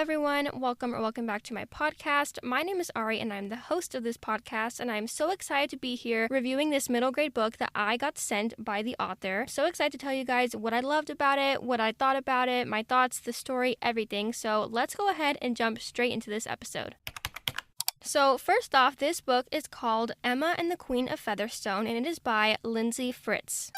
everyone, welcome back to my podcast. My name is Ari and I'm the host of this podcast, and I'm so excited to be here reviewing this middle grade book that I got sent by the author. So excited to tell you guys what I loved about it, what I thought about it, my thoughts, the story, everything. So let's go ahead and jump straight into this episode. So first off, this book is called Emma and the Queen of Featherstone, and it is by Lindsay Fryc.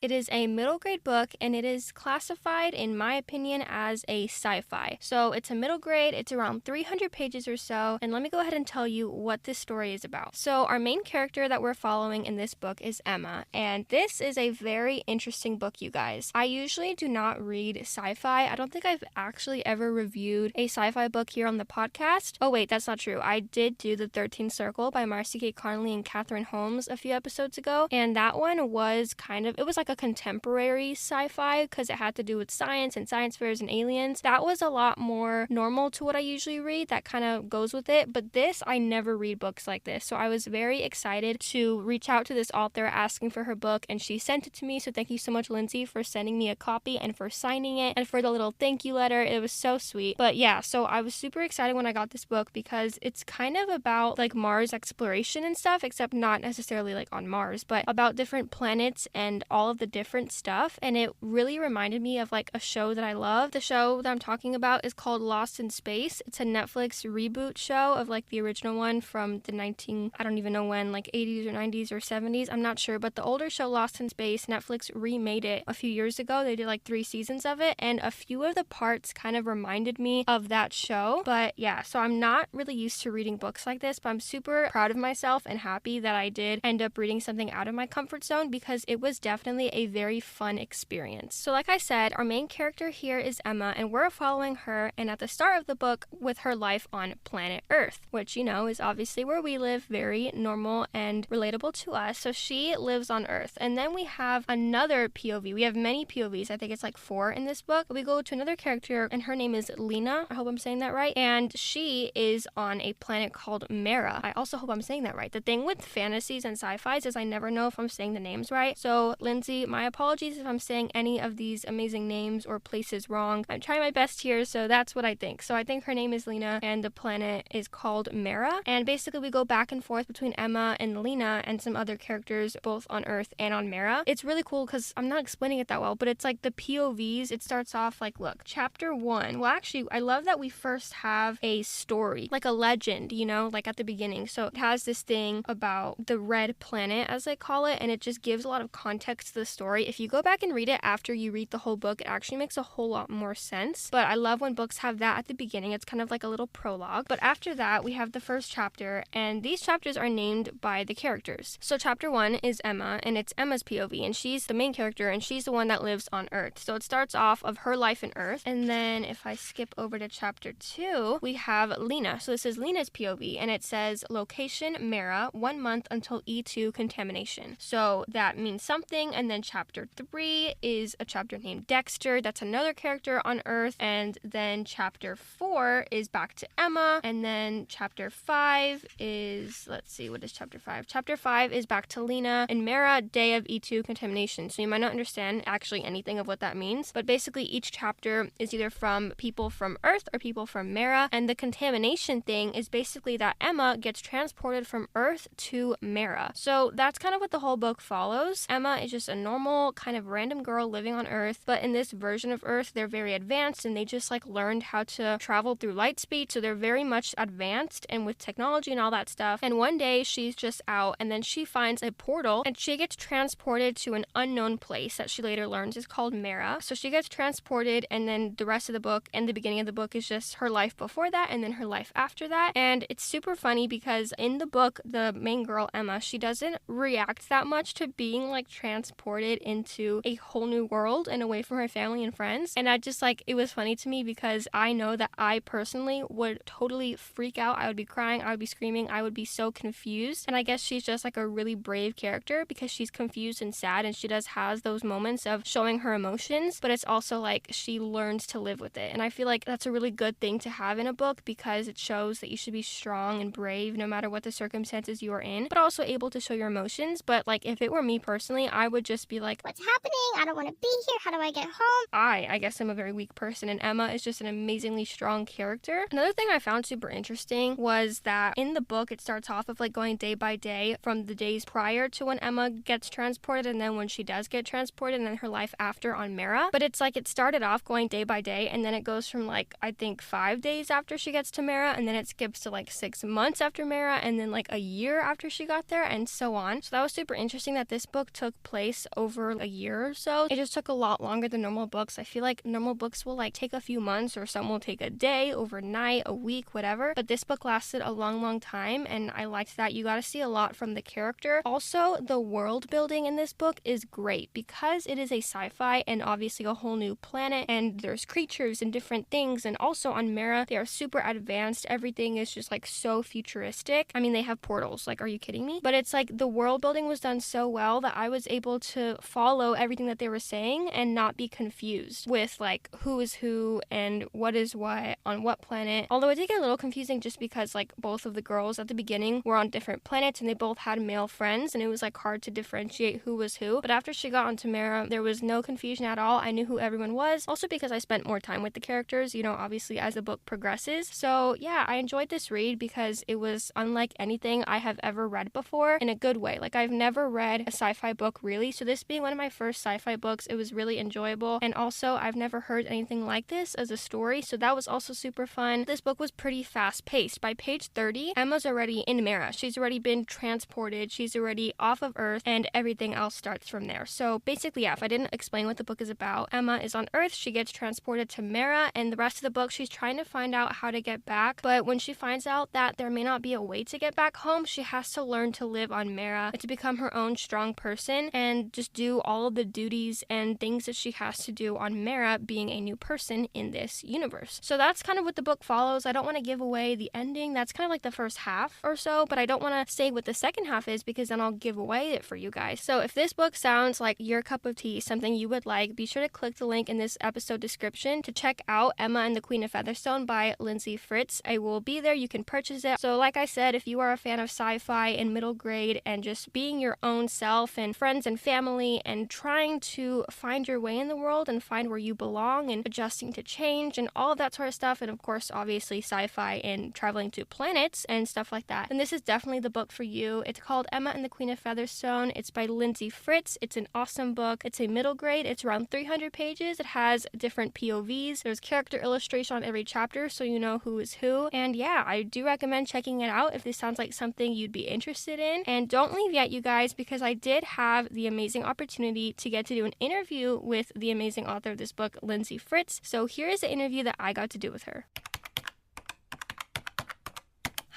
It is a middle grade book, and it is classified, in my opinion, as a sci-fi. So it's a middle grade, it's around 300 pages or so, and let me go ahead and tell you what this story is about. So our main character that we're following in this book is Emma, and this is a very interesting book, you guys. I usually do not read sci-fi. I don't think I've actually ever reviewed a sci-fi book here on the podcast. Oh wait, that's not true. I did do The 13th Circle by Marcy K. Connolly and Catherine Holmes a few episodes ago, and that one was it was like a contemporary sci-fi because it had to do with science and science fairs and aliens. That was a lot more normal to what I usually read. That kind of goes with it. But this, I never read books like this. So I was very excited to reach out to this author asking for her book, and she sent it to me. So thank you so much, Lindsay, for sending me a copy and for signing it and for the little thank you letter. It was so sweet. But yeah, so I was super excited when I got this book because it's kind of about like Mars exploration and stuff, except not necessarily like on Mars, but about different planets and all of the different stuff. And it really reminded me of like a show that I love. The show that I'm talking about is called Lost in Space. It's a Netflix reboot show of like the original one from the I don't even know when, like 80s or 90s or 70s. I'm not sure, but the older show Lost in Space, Netflix remade it a few years ago. They did like 3 seasons of it, and a few of the parts kind of reminded me of that show. But yeah, so I'm not really used to reading books like this, but I'm super proud of myself and happy that I did end up reading something out of my comfort zone because it was definitely a very fun experience. So like I said, our main character here is Emma, and we're following her, and at the start of the book with her life on planet Earth, which, you know, is obviously where we live, very normal and relatable to us. So she lives on Earth, and then we have another POV. We have many POVs. I think it's like 4 in this book. We go to another character, and her name is Lena. I hope I'm saying that right. And she is on a planet called Mara. I also hope I'm saying that right. The thing with fantasies and sci-fis is I never know if I'm saying the names right. So Lindsay, my apologies if I'm saying any of these amazing names or places wrong. I'm trying my best here, so that's what I think. So I think her name is Lena, and the planet is called Mara. And basically we go back and forth between Emma and Lena and some other characters both on Earth and on Mara. It's really cool because I'm not explaining it that well, but it's like the POVs. It starts off like, look, chapter 1. Well, actually, I love that we first have a story, like a legend, you know, like at the beginning. So it has this thing about the red planet, as they call it, and it just gives a lot of context to the story. If you go back and read it after you read the whole book, it actually makes a whole lot more sense. But I love when books have that at the beginning. It's kind of like a little prologue. But after that, we have the first chapter, and these chapters are named by the characters. So chapter 1 is Emma, and it's Emma's POV, and she's the main character, and she's the one that lives on Earth. So it starts off of her life in Earth, and then if I skip over to chapter 2, we have Lena. So this is Lena's POV, and it says location Mara, 1 month until E2 contamination. So that means something. And then chapter 3 is a chapter named Dexter. That's another character on Earth. And then chapter 4 is back to Emma. And then chapter 5 is, let's see, what is chapter 5? Chapter 5 is back to Lena and Mara, day of E2 contamination. So you might not understand actually anything of what that means, but basically each chapter is either from people from Earth or people from Mara. And the contamination thing is basically that Emma gets transported from Earth to Mara. So that's kind of what the whole book follows. Emma is just a normal kind of random girl living on Earth, but in this version of Earth, they're very advanced, and they just like learned how to travel through light speed. So they're very much advanced and with technology and all that stuff. And one day she's just out, and then she finds a portal, and she gets transported to an unknown place that she later learns is called Mara. So she gets transported, and then the rest of the book and the beginning of the book is just her life before that and then her life after that. And it's super funny because in the book, the main girl, Emma, she doesn't react that much to being like transported into a whole new world and away from her family and friends. And I just like, it was funny to me because I know that I personally would totally freak out. I would be crying, I would be screaming, I would be so confused. And I guess she's just like a really brave character because she's confused and sad, and she has those moments of showing her emotions, but it's also like she learns to live with it. And I feel like that's a really good thing to have in a book because it shows that you should be strong and brave no matter what the circumstances you are in, but also able to show your emotions. But like if it were me personally, I would just just be like, what's happening? I don't want to be here. How do I get home? I guess I'm a very weak person, and Emma is just an amazingly strong character. Another thing I found super interesting was that in the book, it starts off of like going day by day from the days prior to when Emma gets transported, and then when she does get transported, and then her life after on Mara. But it's like it started off going day by day, and then it goes from like, I think 5 days after she gets to Mara, and then it skips to like 6 months after Mara, and then like a year after she got there, and so on. So that was super interesting that this book took place over a year or so. It just took a lot longer than normal books. I feel like normal books will like take a few months, or some will take a day, overnight, a week, whatever. But this book lasted a long time, and I liked that. You got to see a lot from the character. Also, the world building in this book is great because it is a sci-fi and obviously a whole new planet, and there's creatures and different things. And also on Mara, they are super advanced. Everything is just like so futuristic. I mean, they have portals. Like, are you kidding me? But it's like the world building was done so well that I was able to follow everything that they were saying and not be confused with like who is who and what is what on what planet. Although it did get a little confusing just because like both of the girls at the beginning were on different planets and they both had male friends, and it was like hard to differentiate who was who. But after she got onto Mara, there was no confusion at all. I knew who everyone was. Also because I spent more time with the characters, you know, obviously as the book progresses. So yeah, I enjoyed this read because it was unlike anything I have ever read before in a good way. Like, I've never read a sci-fi book really, so this being one of my first sci-fi books, it was really enjoyable. And also, I've never heard anything like this as a story, so that was also super fun. This book was pretty fast-paced. By page 30, Emma's already in Mara. She's already been transported, she's already off of Earth, and everything else starts from there. So basically, yeah, if I didn't explain what the book is about, Emma is on Earth, she gets transported to Mara, and the rest of the book, she's trying to find out how to get back. But when she finds out that there may not be a way to get back home, she has to learn to live on Mara and to become her own strong person and just do all of the duties and things that she has to do on Mara, being a new person in this universe. So that's kind of what the book follows. I don't want to give away the ending. That's kind of like the first half or so, but I don't want to say what the second half is because then I'll give away it for you guys. So if this book sounds like your cup of tea, something you would like, be sure to click the link in this episode description to check out Emma and the Queen of Featherstone by Lindsay Fryc. I will be there. You can purchase it. So like I said, if you are a fan of sci-fi and middle grade and just being your own self and friends and family and trying to find your way in the world and find where you belong and adjusting to change and all of that sort of stuff, and of course obviously sci-fi and traveling to planets and stuff like that, then this is definitely the book for you. It's called Emma and the Queen of Featherstone. It's by Lindsay Fryc. It's an awesome book. It's a middle grade. It's around 300 pages. It has different POVs. There's character illustration on every chapter so you know who is who. And yeah, I do recommend checking it out if this sounds like something you'd be interested in. And don't leave yet, you guys, because I did have the amazing opportunity to get to do an interview with the amazing author of this book, Lindsay Fryc. So here is the interview that I got to do with her.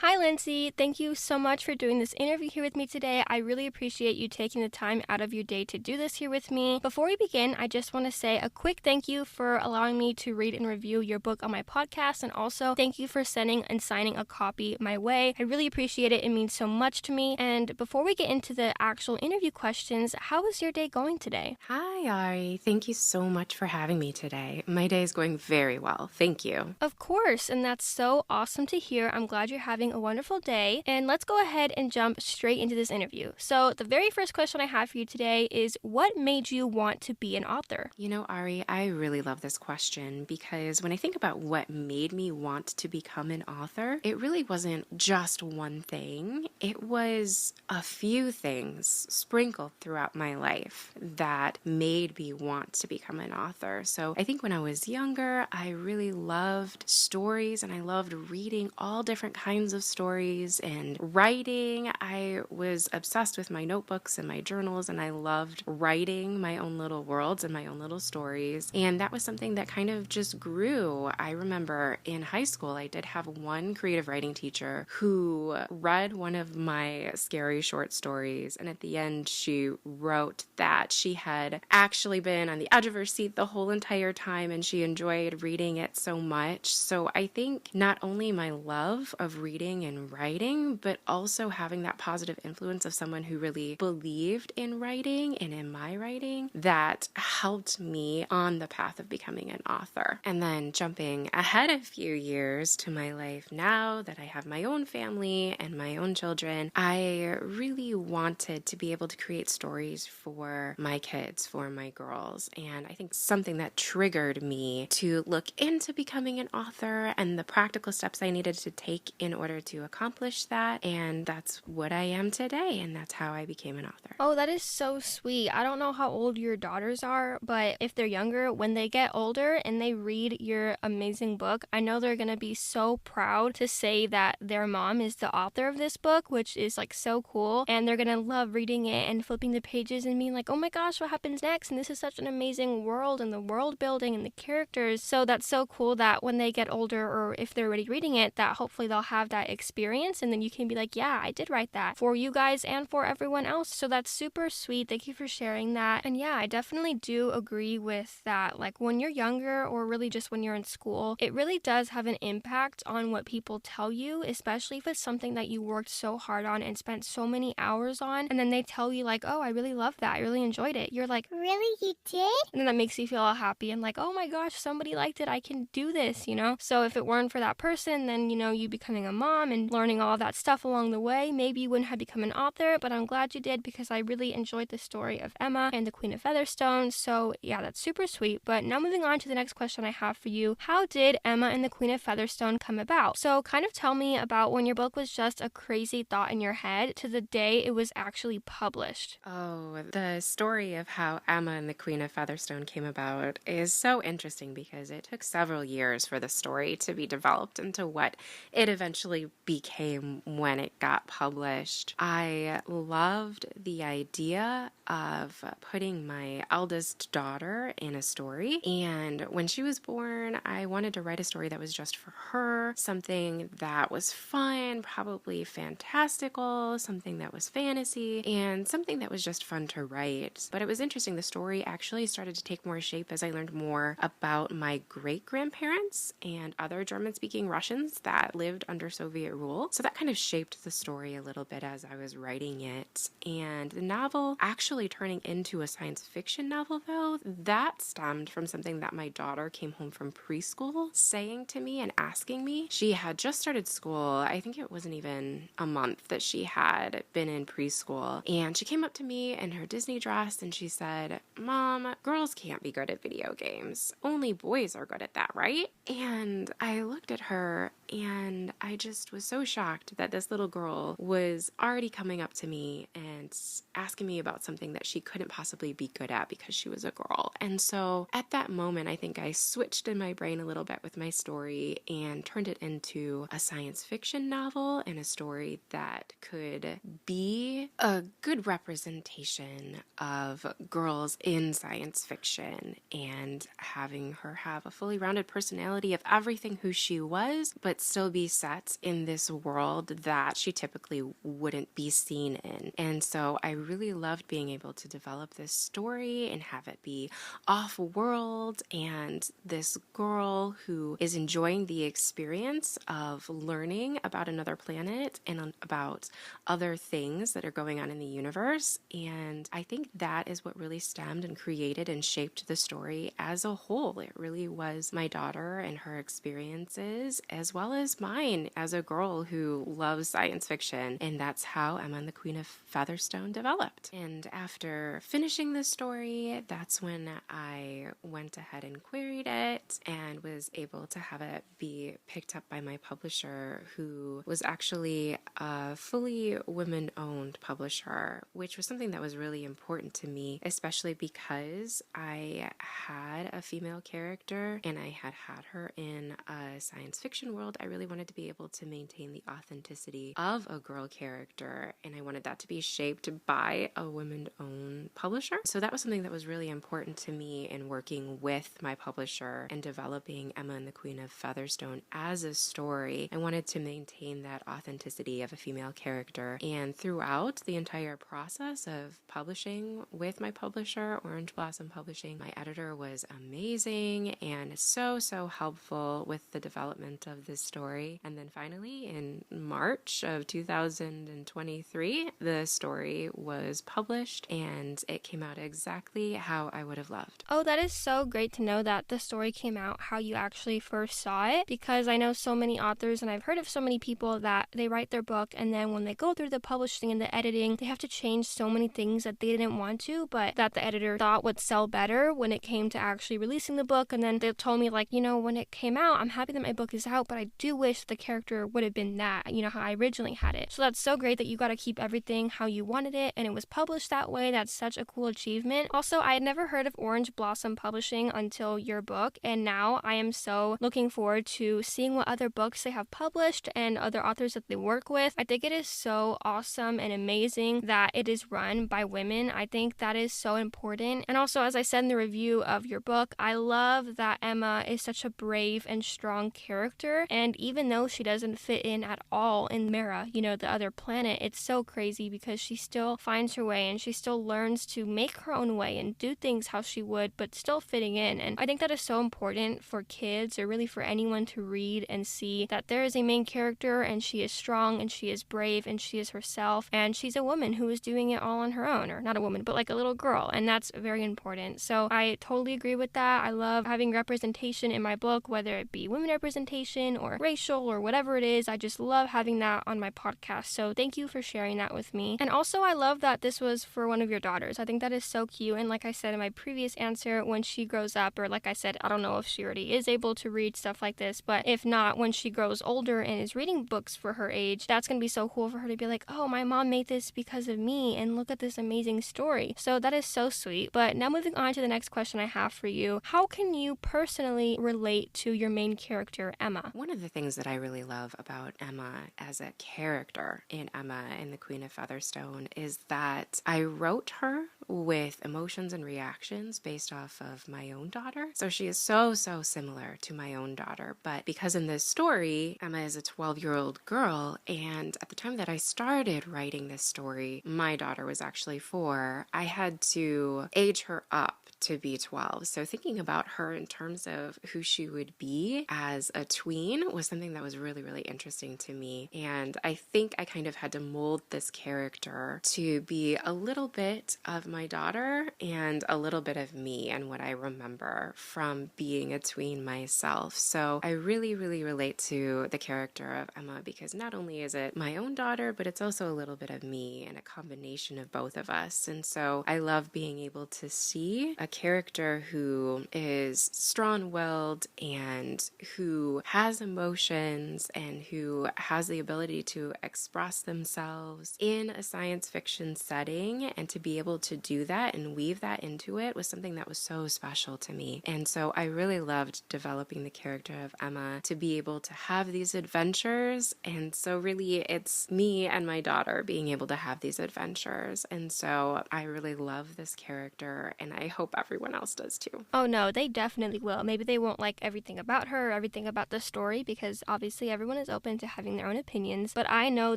Hi, Lindsay. Thank you so much for doing this interview here with me today. I really appreciate you taking the time out of your day to do this here with me. Before we begin, I just want to say a quick thank you for allowing me to read and review your book on my podcast, and also thank you for sending and signing a copy my way. I really appreciate it. It means so much to me. And before we get into the actual interview questions, how is your day going today? Hi, Ari. Thank you so much for having me today. My day is going very well. Thank you. Of course, and that's so awesome to hear. I'm glad you're having a wonderful day, and let's go ahead and jump straight into this interview. So the very first question I have for you today is, what made you want to be an author? You know, Ari, I really love this question because when I think about what made me want to become an author, it really wasn't just one thing. It was a few things sprinkled throughout my life that made me want to become an author. So I think when I was younger, I really loved stories and I loved reading all different kinds of stories and writing. I was obsessed with my notebooks and my journals, and I loved writing my own little worlds and my own little stories. And that was something that kind of just grew. I remember in high school, I did have one creative writing teacher who read one of my scary short stories, and at the end, she wrote that she had actually been on the edge of her seat the whole entire time, and she enjoyed reading it so much. So I think not only my love of reading reading and writing, but also having that positive influence of someone who really believed in writing and in my writing that helped me on the path of becoming an author. And then jumping ahead a few years to my life now that I have my own family and my own children, I really wanted to be able to create stories for my kids, for my girls. And I think something that triggered me to look into becoming an author and the practical steps I needed to take in order to accomplish that. And that's what I am today. And that's how I became an author. Oh, that is so sweet. I don't know how old your daughters are, but if they're younger, when they get older and they read your amazing book, I know they're going to be so proud to say that their mom is the author of this book, which is like so cool. And they're going to love reading it and flipping the pages and being like, oh my gosh, what happens next? And this is such an amazing world and the world building and the characters. So that's so cool that when they get older, or if they're already reading it, that hopefully they'll have that experience. And then you can be like, yeah, I did write that for you guys and for everyone else. So that's super sweet. Thank you for sharing that. And yeah, I definitely do agree with that. Like when you're younger, or really just when you're in school, it really does have an impact on what people tell you, especially if it's something that you worked so hard on and spent so many hours on. And then they tell you like, oh, I really love that. I really enjoyed it. You're like, Really? You did? and then that makes you feel all happy and like, oh my gosh, somebody liked it. I can do this, you know? So if it weren't for that person, then, you know, you becoming a mom and learning all that stuff along the way, maybe you wouldn't have become an author, but I'm glad you did because I really enjoyed the story of Emma and the Queen of Featherstone. So yeah, that's super sweet. But now moving on to the next question I have for you. How did Emma and the Queen of Featherstone come about? So kind of tell me about when your book was just a crazy thought in your head to the day it was actually published. Oh, the story of how Emma and the Queen of Featherstone came about is so interesting because it took several years for the story to be developed into what it eventually became when it got published. I loved the idea of putting my eldest daughter in a story, and when she was born, I wanted to write a story that was just for her, something that was fun, probably fantastical, something that was fantasy, and something that was just fun to write. But it was interesting, the story actually started to take more shape as I learned more about my great-grandparents and other German-speaking Russians that lived under Soviet rule. So that kind of shaped the story a little bit as I was writing it. And the novel actually turning into a science fiction novel, though, that stemmed from something that my daughter came home from preschool saying to me and asking me. She had just started school. I think it wasn't even a month that she had been in preschool. And she came up to me in her Disney dress and she said, Mom, girls can't be good at video games. Only boys are good at that, right? And I looked at her and I just was so shocked that this little girl was already coming up to me and asking me about something that she couldn't possibly be good at because she was a girl. And so at that moment, I think I switched in my brain a little bit with my story and turned it into a science fiction novel and a story that could be a good representation of girls in science fiction and having her have a fully rounded personality of everything who she was, but still be set in this world that she typically wouldn't be seen in. And so I really loved being able to develop this story and have it be off-world and this girl who is enjoying the experience of learning about another planet and about other things that are going on in the universe. And I think that is what really stemmed and created and shaped the story as a whole. It really was my daughter and her experiences, as well as mine as a girl who loves science fiction. And that's how Emma and the Queen of Featherstone developed. And after finishing the story, that's when I went ahead and queried it and was able to have it be picked up by my publisher, who was actually a fully women-owned publisher, which was something that was really important to me, especially because I had a female character and I had her in a science fiction world. I really wanted to be able to maintain the authenticity of a girl character, and I wanted that to be shaped by a women-owned publisher. So that was something that was really important to me in working with my publisher and developing Emma and the Queen of Featherstone as a story. I wanted to maintain that authenticity of a female character, and throughout the entire process of publishing with my publisher, Orange Blossom Publishing, my editor was amazing and so helpful with the development of this story. And then finally finally, in March of 2023, the story was published and it came out exactly how I would have loved. Oh, that is so great to know that the story came out how you actually first saw it, because I know so many authors and I've heard of so many people that they write their book and then when they go through the publishing and the editing, they have to change so many things that they didn't want to, but that the editor thought would sell better when it came to actually releasing the book. And then they told me, like, when it came out, I'm happy that my book is out, but I do wish the character would have been that, how I originally had it. So that's so great that you got to keep everything how you wanted it and it was published that way. That's such a cool achievement. Also, I had never heard of Orange Blossom Publishing until your book, and now I am so looking forward to seeing what other books they have published and other authors that they work with. I think it is so awesome and amazing that it is run by women. I think that is so important. And also, as I said in the review of your book, I love that Emma is such a brave and strong character, and even though she doesn't fit in at all in Mera, the other planet, it's so crazy because she still finds her way and she still learns to make her own way and do things how she would, but still fitting in. And I think that is so important for kids, or really for anyone, to read and see that there is a main character and she is strong and she is brave and she is herself and she's a woman who is doing it all on her own, or not a woman, but like a little girl, and that's very important. So I totally agree with that. I love having representation in my book, whether it be women representation or racial or whatever it is. I just love having that on my podcast. So thank you for sharing that with me. And also, I love that this was for one of your daughters. I think that is so cute. And like I said in my previous answer, when she grows up, or like I said, I don't know if she already is able to read stuff like this, but if not, when she grows older and is reading books for her age, that's going to be so cool for her to be like, oh, my mom made this because of me, and look at this amazing story. So that is so sweet. But now moving on to the next question I have for you. How can you personally relate to your main character, Emma? One of the things that I really love about Emma as a character in Emma and the Queen of Featherstone is that I wrote her with emotions and reactions based off of my own daughter. So she is so similar to my own daughter. But because in this story, Emma is a 12-year-old girl, and at the time that I started writing this story, my daughter was actually 4. I had to age her up to be 12. So thinking about her in terms of who she would be as a tween was something that was really interesting to me. And I think I kind of had to mold this character to be a little bit of my daughter and a little bit of me and what I remember from being a tween myself. So I really relate to the character of Emma, because not only is it my own daughter, but it's also a little bit of me and a combination of both of us. And so I love being able to see a character who is strong-willed and who has emotions and who has the ability to express themselves in a science fiction setting, and to be able to do that and weave that into it was something that was so special to me. And so I really loved developing the character of Emma to be able to have these adventures. And so really it's me and my daughter being able to have these adventures. And so I really love this character, and I hope everyone else does too. Oh no, they definitely will. Maybe they won't like everything about her or everything about the story, because obviously everyone is open to having their own opinions, but I know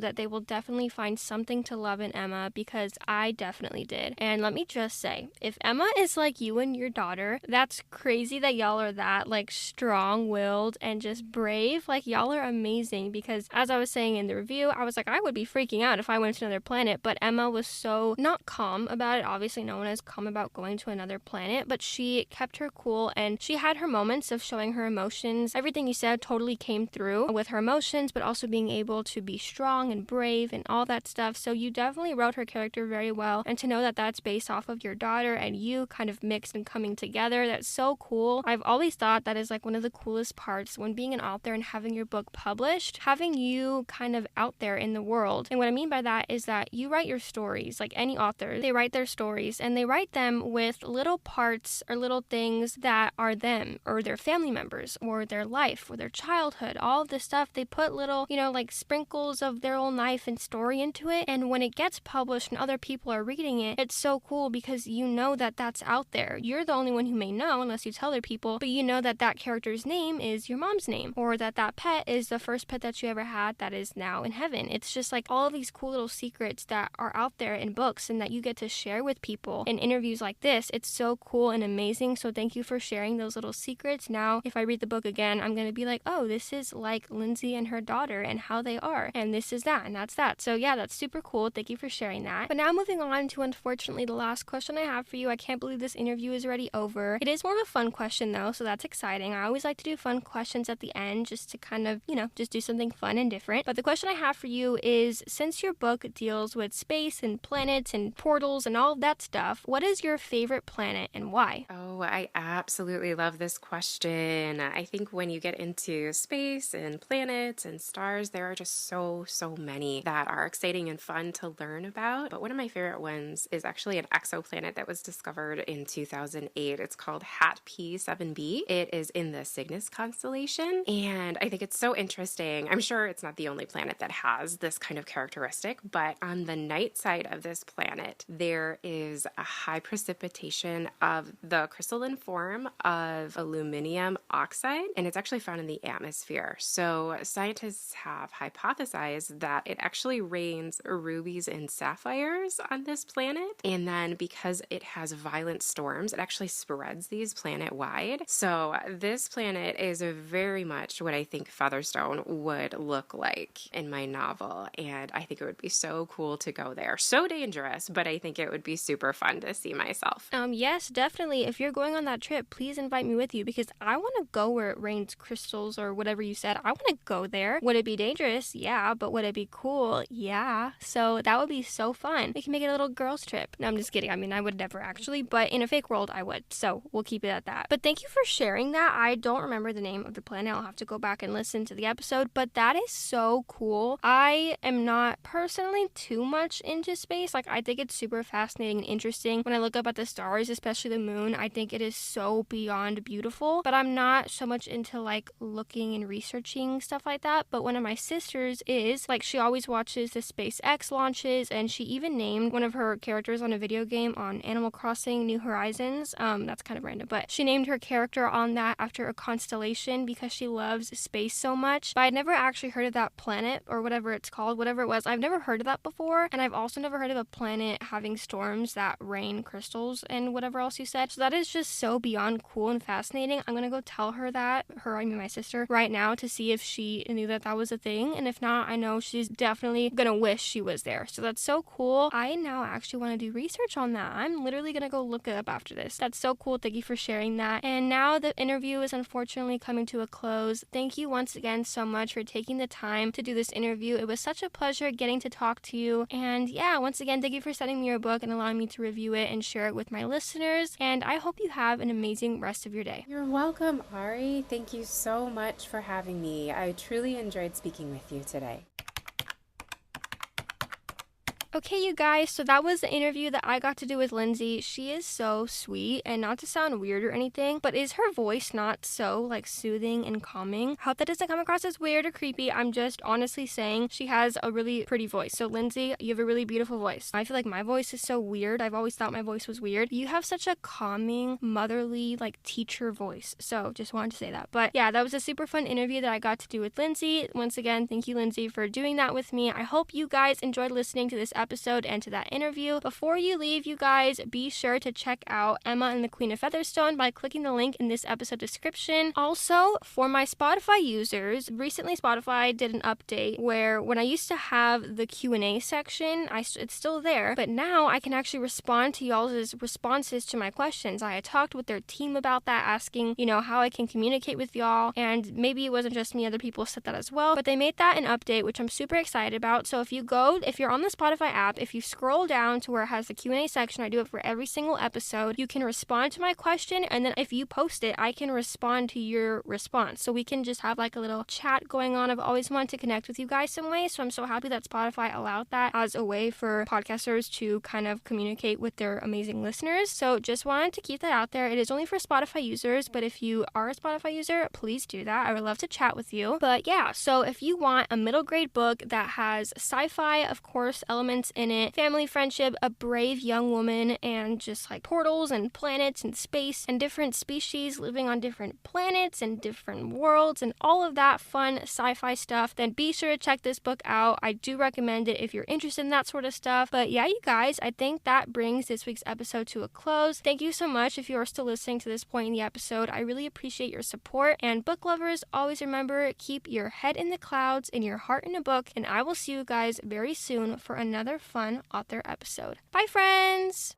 that they will definitely find something to love in Emma, because I definitely did. And let me just say, if Emma is like you and your daughter, that's crazy that y'all are that like strong-willed and just brave. Like, y'all are amazing, because as I was saying in the review, I was like, I would be freaking out if I went to another planet, but Emma was so not calm about it. Obviously no one is calm about going to another planet, but she kept her cool and she had her moments of showing her emotions. Everything you said totally came through with her emotions, but also being able to be strong and brave and all that stuff. So you definitely wrote her character very well, and to know that that's based off of your daughter and you kind of mixed and coming together, that's so cool. I've always thought that is like one of the coolest parts when being an author and having your book published, having you kind of out there in the world. And what I mean by that is that you write your stories, like any author, they write their stories and they write them with little parts or little things that are them or their family members or their life or their childhood, all of this stuff. They put little, like sprinkles of their own life and story into it. And when it gets published and other people are reading it, it's so cool because you know that that's out there. You're the only one who may know unless you tell other people, but you know that that character's name is your mom's name, or that that pet is the first pet that you ever had that is now in heaven. It's just like all of these cool little secrets that are out there in books and that you get to share with people in interviews like this. It's so so cool and amazing. So thank you for sharing those little secrets. Now, if I read the book again, I'm going to be like, oh, this is like Lindsay and her daughter and how they are. And this is that and that's that. So yeah, that's super cool. Thank you for sharing that. But now moving on to, unfortunately, the last question I have for you. I can't believe this interview is already over. It is more of a fun question though, so that's exciting. I always like to do fun questions at the end just to kind of, just do something fun and different. But the question I have for you is, since your book deals with space and planets and portals and all of that stuff, what is your favorite planet and why? Oh, I absolutely love this question. I think when you get into space and planets and stars, there are just so many that are exciting and fun to learn about. But one of my favorite ones is actually an exoplanet that was discovered in 2008. It's called HAT P7b. It is in the Cygnus constellation, and I think it's so interesting. I'm sure it's not the only planet that has this kind of characteristic, but on the night side of this planet, there is a high precipitation of the crystalline form of aluminum oxide, and it's actually found in the atmosphere. So scientists have hypothesized that it actually rains rubies and sapphires on this planet, and then because it has violent storms, it actually spreads these planet-wide. So this planet is very much what I think Featherstone would look like in my novel, and I think it would be so cool to go there. So dangerous, but I think it would be super fun to see myself. Yes, definitely. If you're going on that trip, please invite me with you because I want to go where it rains crystals or whatever you said. I want to go there. Would it be dangerous? Yeah, but would it be cool? Yeah. So that would be so fun. We can make it a little girls trip. No, I'm just kidding. I mean, I would never actually, but in a fake world, I would. So we'll keep it at that. But thank you for sharing that. I don't remember the name of the planet. I'll have to go back and listen to the episode, but that is so cool. I am not personally too much into space. Like, I think it's super fascinating and interesting. When I look up at the stars, especially the moon, I think it is so beyond beautiful, but I'm not so much into like looking and researching stuff like that. But one of my sisters is, like, she always watches the SpaceX launches, and she even named one of her characters on a video game on Animal Crossing New Horizons. That's kind of random, but she named her character on that after a constellation because she loves space so much. But I'd never actually heard of that planet or whatever it's called, whatever it was. I've never heard of that before, and I've also never heard of a planet having storms that rain crystals and whatever else you said. So that is just so beyond cool and fascinating. I'm gonna go tell her that, I mean my sister, right now to see if she knew that that was a thing, and if not, I know she's definitely gonna wish she was there. So that's so cool. I now actually want to do research on that. I'm literally gonna go look it up after this. That's so cool. Thank you for sharing that. And now the interview is unfortunately coming to a close. Thank you once again so much for taking the time to do this interview. It was such a pleasure getting to talk to you. And yeah, once again, thank you for sending me your book and allowing me to review it and share it with my listeners. And I hope you have an amazing rest of your day. You're welcome, Ari. Thank you so much for having me. I truly enjoyed speaking with you today. Okay, you guys, so that was the interview that I got to do with Lindsay. She is so sweet, and not to sound weird or anything, but is her voice not so, like, soothing and calming? I hope that doesn't come across as weird or creepy. I'm just honestly saying she has a really pretty voice. So, Lindsay, you have a really beautiful voice. I feel like my voice is so weird. I've always thought my voice was weird. You have such a calming, motherly, like, teacher voice. So, just wanted to say that. But, yeah, that was a super fun interview that I got to do with Lindsay. Once again, thank you, Lindsay, for doing that with me. I hope you guys enjoyed listening to this episode and to that interview. Before you leave, you guys, be sure to check out Emma and the Queen of Featherstone by clicking the link in this episode description. Also, for my Spotify users, recently Spotify did an update where when I used to have the Q&A section, it's still there, but now I can actually respond to y'all's responses to my questions. I had talked with their team about that, asking, how I can communicate with y'all, and maybe it wasn't just me, other people said that as well, but they made that an update, which I'm super excited about. So if you're on the Spotify app, if you scroll down to where it has the Q&A section, I do it for every single episode, you can respond to my question, and then if you post it, I can respond to your response. So we can just have like a little chat going on. I've always wanted to connect with you guys some way, so I'm so happy that Spotify allowed that as a way for podcasters to kind of communicate with their amazing listeners. So just wanted to keep that out there. It is only for Spotify users, but if you are a Spotify user, please do that. I would love to chat with you. But yeah, so if you want a middle grade book that has sci-fi, of course, elements romance in it, family, friendship, a brave young woman, and just like portals and planets and space and different species living on different planets and different worlds and all of that fun sci-fi stuff, then be sure to check this book out. I do recommend it if you're interested in that sort of stuff. But yeah, you guys, I think that brings this week's episode to a close. Thank you so much if you are still listening to this point in the episode. I really appreciate your support. And book lovers, always remember, keep your head in the clouds and your heart in a book. And I will see you guys very soon for another fun author episode. Bye, friends!